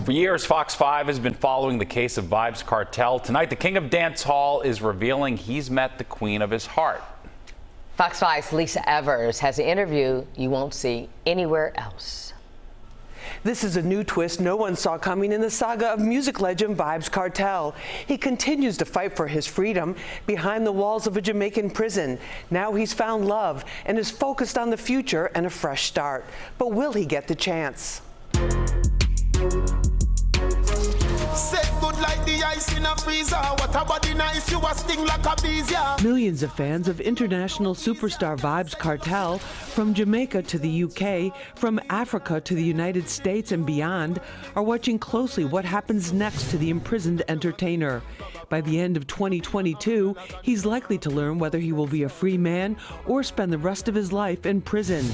For years, Fox 5 has been following the case of Vybz Kartel. Tonight, the king of dance hall is revealing he's met the queen of his heart. Fox 5's Lisa Evers has an interview you won't see anywhere else. This is a new twist no one saw coming in the saga of music legend Vybz Kartel. He continues to fight for his freedom behind the walls of a Jamaican prison. Now he's found love and is focused on the future and a fresh start. But will he get the chance? Millions of fans of international superstar Vybz Kartel, from Jamaica to the UK, from Africa to the United States and beyond, are watching closely what happens next to the imprisoned entertainer. By the end of 2022, he's likely to learn whether he will be a free man or spend the rest of his life in prison.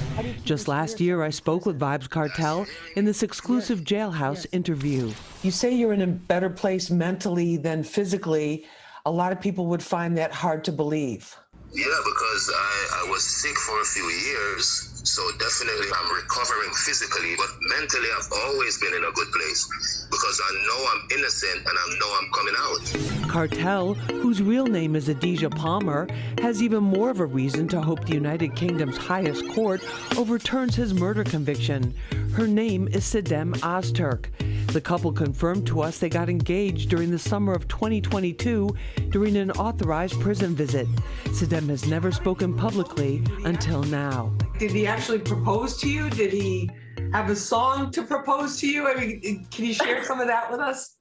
Just last year, I spoke with Vybz Kartel in this exclusive jailhouse interview. You say you're in a better place mentally than physically. A lot of people would find that hard to believe. Yeah, because I was sick for a few years, so definitely I'm recovering physically, but mentally I've always been in a good place because I know I'm innocent and I know I'm coming out. Kartel, whose real name is Adidja Palmer, has even more of a reason to hope the United Kingdom's highest court overturns his murder conviction. Her name is Sidem Ozturk. The couple confirmed to us they got engaged during the summer of 2022 during an authorized prison visit. Sidem has never spoken publicly until now. Did he actually propose to you? Did he have a song to propose to you? I mean, can you share some of that with us?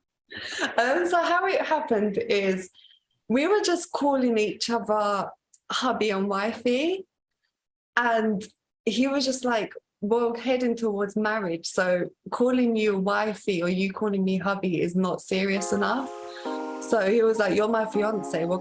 So how it happened is we were just calling each other hubby and wifey, and he was just like, we're heading towards marriage, so calling you wifey or you calling me hubby is not serious enough. So he was like, you're my fiancée, we're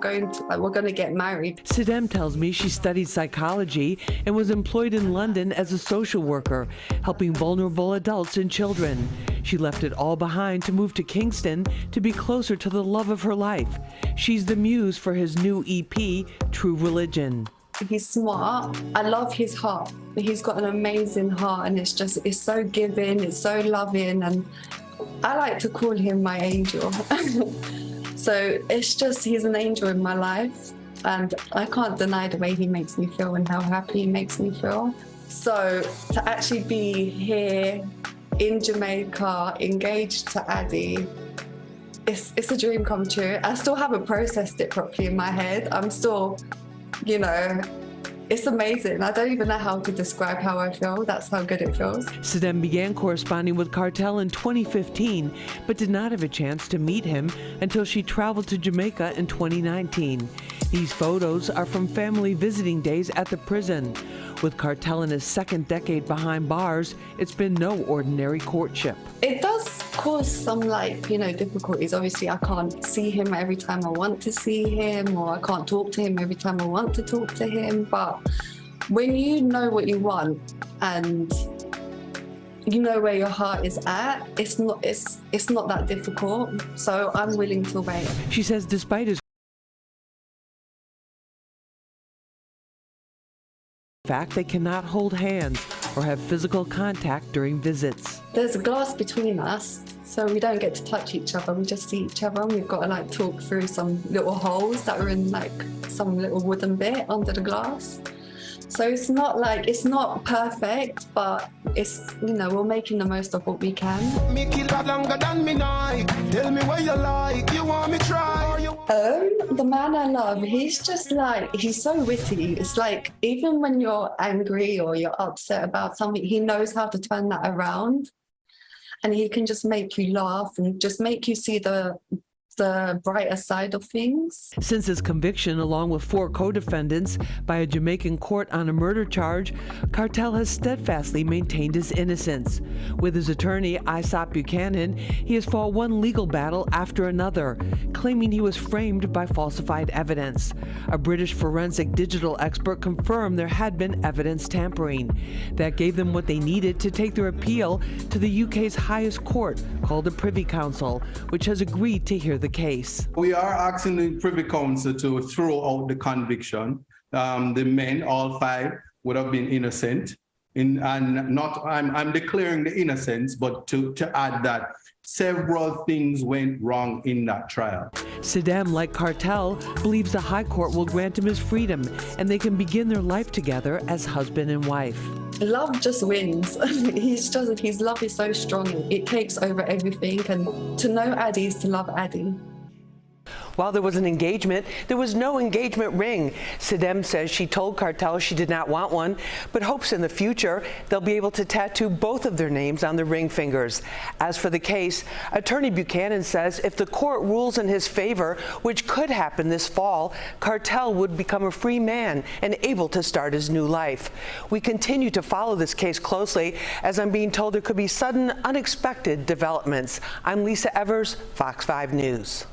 going to get married. Sidem tells me she studied psychology and was employed in London as a social worker, helping vulnerable adults and children. She left it all behind to move to Kingston to be closer to the love of her life. She's the muse for his new EP, True Religion. He's smart. I love his heart. He's got an amazing heart, and it's so giving, it's so loving, and I like to call him my angel. So it's just, he's an angel in my life, and I can't deny the way he makes me feel and how happy he makes me feel. So to actually be here in Jamaica, engaged to Addy, it's a dream come true. I still haven't processed it properly in my head. I'm still, you know, it's amazing. I don't even know how to describe how I feel. That's how good it feels. Sidem began corresponding with Kartel in 2015, but did not have a chance to meet him until she traveled to Jamaica in 2019. These photos are from family visiting days at the prison. With Kartel in his second decade behind bars, it's been no ordinary courtship. It does cause some, difficulties. Obviously, I can't see him every time I want to see him, or I can't talk to him every time I want to talk to him. But when you know what you want and you know where your heart is at, it's not that difficult. So I'm willing to wait. She says despite his fact, they cannot hold hands or have physical contact during visits. There's a glass between us, so we don't get to touch each other. We just see each other, and we've got to talk through some little holes that are in some little wooden bit under the glass. So it's not perfect, but it's, we're making the most of what we can. The man I love, he's just he's so witty. It's even when you're angry or you're upset about something, he knows how to turn that around. And he can just make you laugh and just make you see the brighter side of things. Since his conviction, along with 4 co-defendants by a Jamaican court on a murder charge, Kartel has steadfastly maintained his innocence. With his attorney, Isaac Buchanan, he has fought one legal battle after another, claiming he was framed by falsified evidence. A British forensic digital expert confirmed there had been evidence tampering. That gave them what they needed to take their appeal to the UK's highest court, called the Privy Council, which has agreed to hear the case. We are asking the Privy Council to throw out the conviction. The men, all 5, would have been innocent. I'm declaring the innocence, but to add that several things went wrong in that trial. Sidem, like Kartel, believes the High Court will grant him his freedom and they can begin their life together as husband and wife. Love just wins. His love is so strong. It takes over everything. And to know Addie is to love Addie. While there was an engagement, there was no engagement ring. Sidem says she told Kartel she did not want one, but hopes in the future they'll be able to tattoo both of their names on the ring fingers. As for the case, Attorney Buchanan says if the court rules in his favor, which could happen this fall, Kartel would become a free man and able to start his new life. We continue to follow this case closely, as I'm being told there could be sudden, unexpected developments. I'm Lisa Evers, Fox 5 News.